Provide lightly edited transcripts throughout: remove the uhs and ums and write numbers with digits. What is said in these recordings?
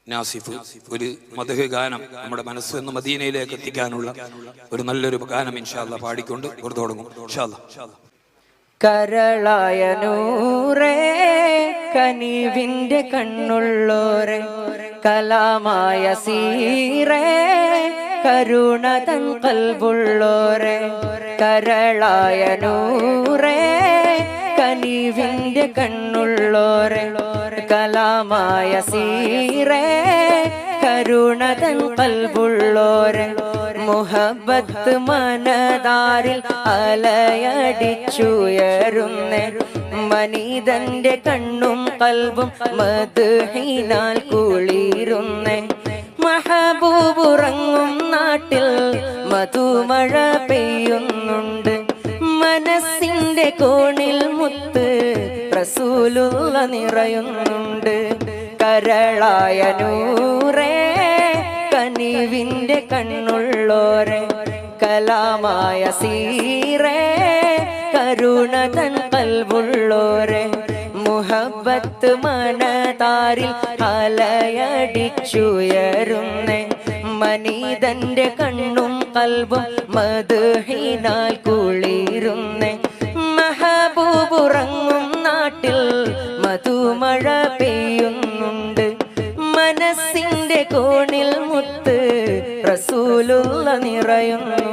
നാസിഫ് ഒരു മദ്ഹ് ഗാനം നമ്മുടെ മനസ്സെന്ന് മദീനയിലേക്ക് എത്തിക്കാനുള്ള ഒരു നല്ലൊരു ഗാനം ഇൻഷാ അല്ലാഹ് പാടിക്കൊണ്ട് തുടങ്ങും ഇൻഷാ അല്ലാഹ്. കരളായ നൂറേ കനിവിന്റെ കണ്ണുള്ളോരെ കലാമായ സീറേ കരുണ തൻ കൽബുള്ളോരെ കരളായ നൂറേ കനിവിന്റെ കണ്ണുള്ളോരെ കലാമായ സീറേ കരുണ തൻ കൽബുള്ളോരെ മുഹബത്ത് മനതാരിൽ അലയടിച്ചുയരുന്നേ മനിതന്റെ കണ്ണും കൽബും മദ്ഹിനാൽ കുളിരുന്നേ മഹബൂബുറങ്ങും നാട്ടിൽ മധുമഴ പെയ്യുന്നുണ്ട് മനസ്സിന്റെ കോണിൽ മുത്ത് റസൂലുള്ള നിറയുന്നുണ്ട് കരളായ നൂറേ കനിവിന്റെ കണ്ണുള്ളോരെ കലാമായ സീറേ കരുണ തൻ കൽബുള്ളോരെ മുഹബത്ത് മനതാരിൽ അലയടിച്ചുയരുന്നേ മനിതന്റെ കണ്ണും കൽബും മദ്ഹിനാൽ കുളിരുന്നേ മഹബൂബുറങ്ങും നാട്ടിൽ മധുമഴ പെയ്യുന്നുണ്ട് മനസ്സിന്റെ കോണിൽ മുത്ത് റസൂലുള്ള നിറയുന്നു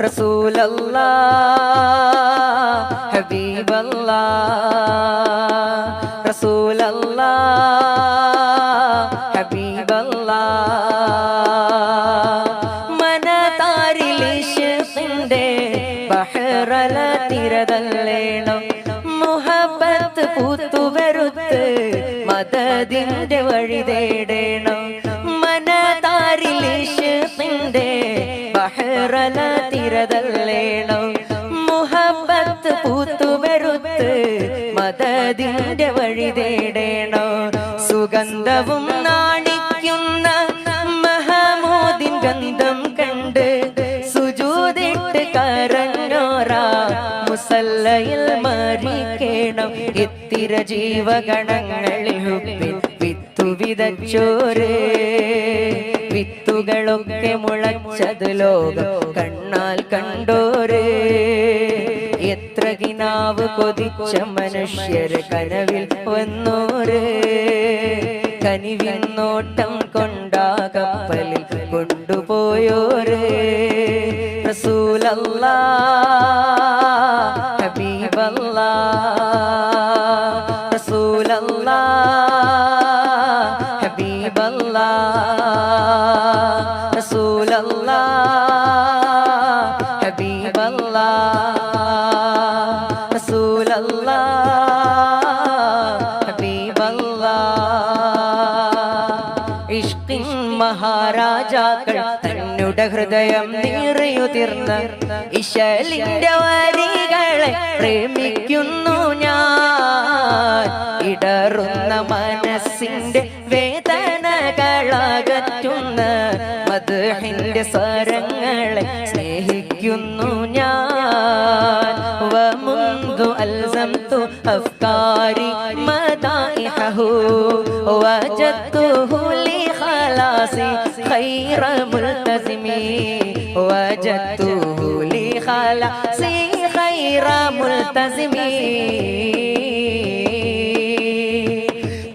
റസൂലല്ലാഹ് ഹബീബല്ലാഹ് റസൂലല്ലാഹ് ഹബീബല്ലാഹ് മനതാരിൽ ഇശ്ഖിന്റെ ബഹറല തിരതല്ലേണം മുഹബത്ത് പൂത്തുവരുത്ത് മദദിന്റെ വഴി തേടണം മനതാരിൽ ഇശ്ഖിന്റെ ബഹറല തിരതല്ലേണം മുഹബത്ത് പൂത്തുവരുത്ത് മദദിന്റെ വഴി തേടണം സുഗന്ധവും നാണിക്കുന്ന മഹമൂദിൻ ഗന്ധം കണ്ട് സുജൂദിട്ട് കരഞ്ഞോരാ മുസല്ലയിൽ മരിക്കണം ഇത്തിര ജീവഗണങ്ങളിൽ ഹുബ്ബിൽ വിത്തു വിതച്ചോരേ വിത്തുകളൊക്കെ മുളച്ചത് ലോകം കണ്ണാൽ കണ്ടോരേ എത്ര കിനാവ് കൊതിച്ച മനുഷ്യർ കനവിൽ വന്നോരേ കനിവിൻ നോട്ടം കൊണ്ടാ കപ്പലിൽ കൊണ്ടുപോയോരേ റസൂലല്ലാഹ് ഹബീബല്ലാഹ് റസൂലല്ലാഹ് ഹബീബല്ലാഹ് റസൂലല്ലാഹ് ഹബീബല്ലാഹ് റസൂലല്ലാഹ് ഹബീബല്ലാഹ് ഇഷ്കിൻ മഹാരാജാക്കൾ തന്നുടെ ഹൃദയം നിറയുതിർന്ന ഇശലിന്റെ വരികളെ പ്രേമിക്കുന്നു ഞാൻ ഇടറുന്ന മനസ്സിന്റെ വേദനകളകറ്റുന്ന മദ്ഹിന്റെ സ്വരങ്ങളെ സ്നേഹിക്കുന്നു ഞാൻ വമുന്ദു അൽസംതു അഫ്കാരി മദാഇഹഹു വജദ്തുഹു ലി ഖലാസി ഖൈറ മുൽതസിമി വജദ്തുഹു ലി ഖലാസി ഖൈറ മുൽതസിമി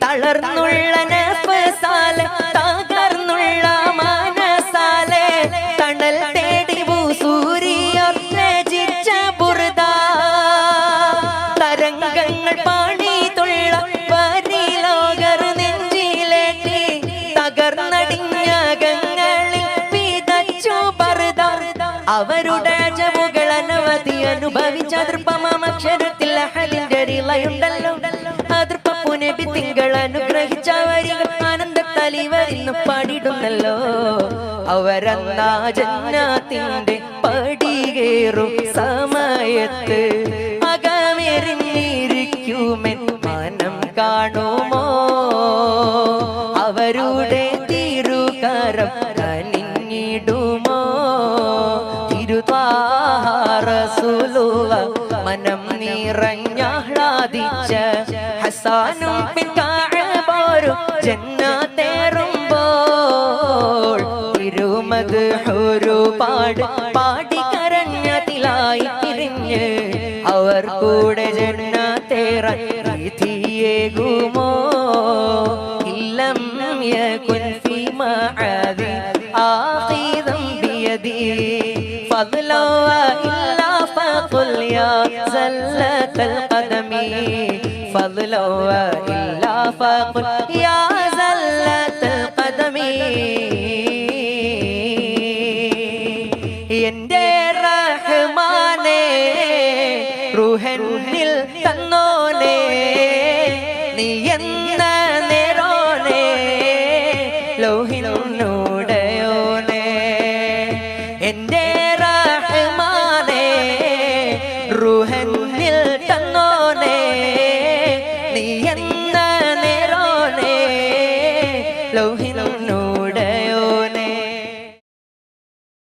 തളർന്നുള്ള നഫ്സാലെ തകർന്നുള്ള മനസാലെ തണൽ തേടി സൂര്യർ രചിച്ച ബുർദ തരംഗങ്ങൾ പാണിതുള്ള വരിലോകർ നെഞ്ചിലേറ്റി തകർന്നടിഞ്ഞകങ്ങളിൽ വിതച്ചു ബർദ അവരുടെ ജവുകൾ അനവധി അനുഭവിച്ച ദൃപ്പമാമക്ഷരത്തിൽ അഹലിന്റെ റിളയുണ്ടല്ലോ അതിർപ്പുനബി തിങ്കൾ അനുഗ്രഹിച്ച വരികൾ ആനന്ദത്തലിവരിന്ന് പാടിടുന്നല്ലോ അവരന്നാ ജന്നാത്തിന്റെ പടികേറും സമയത്ത് അകമെറിഞ്ഞിരിക്കുമെൻ മനം കാണുമോ അവരുടെ തിരുകരം കനിഞ്ഞിടുമോ തിരുതാറസുലുള്ളാഹ് മനം നിറഞ്ഞാഹ്ലാദിച്ച ഹസാനും പിൻ കഅബോരും ജന്നത്തേറുമ്പോൾ മദ്ഹൂരുപാട് പാടി കരഞ്ഞതിലായി തിരിഞ്ഞ് അവർ കൂടെ ജന്നത്തേറാൻ വിധിയേകുമോ ഇല്ലം യകുൻ ഫീ മഅദി ആഖിദം ബിയദി ഫദ്ല ഇല്ലാ ഫഖുൽ യാ സല്ലത്തൽ ഖദമി ഫദ്ല ഇല്ലാ ഫഖുൽ യാ സല്ലത്തൽ ഖദമി എന്റെ റഹ്മാനേ റൂഹന്നിൽ തന്നോനേ നീ എന്ന നേരോനേ ലൗഹിനുടയോനേ എന്റെ റഹ്മാനേ റൂഹന്നിൽ തന്നോനേ നീ എന്ന നേരോനേ ലൗഹിനുടയോനേ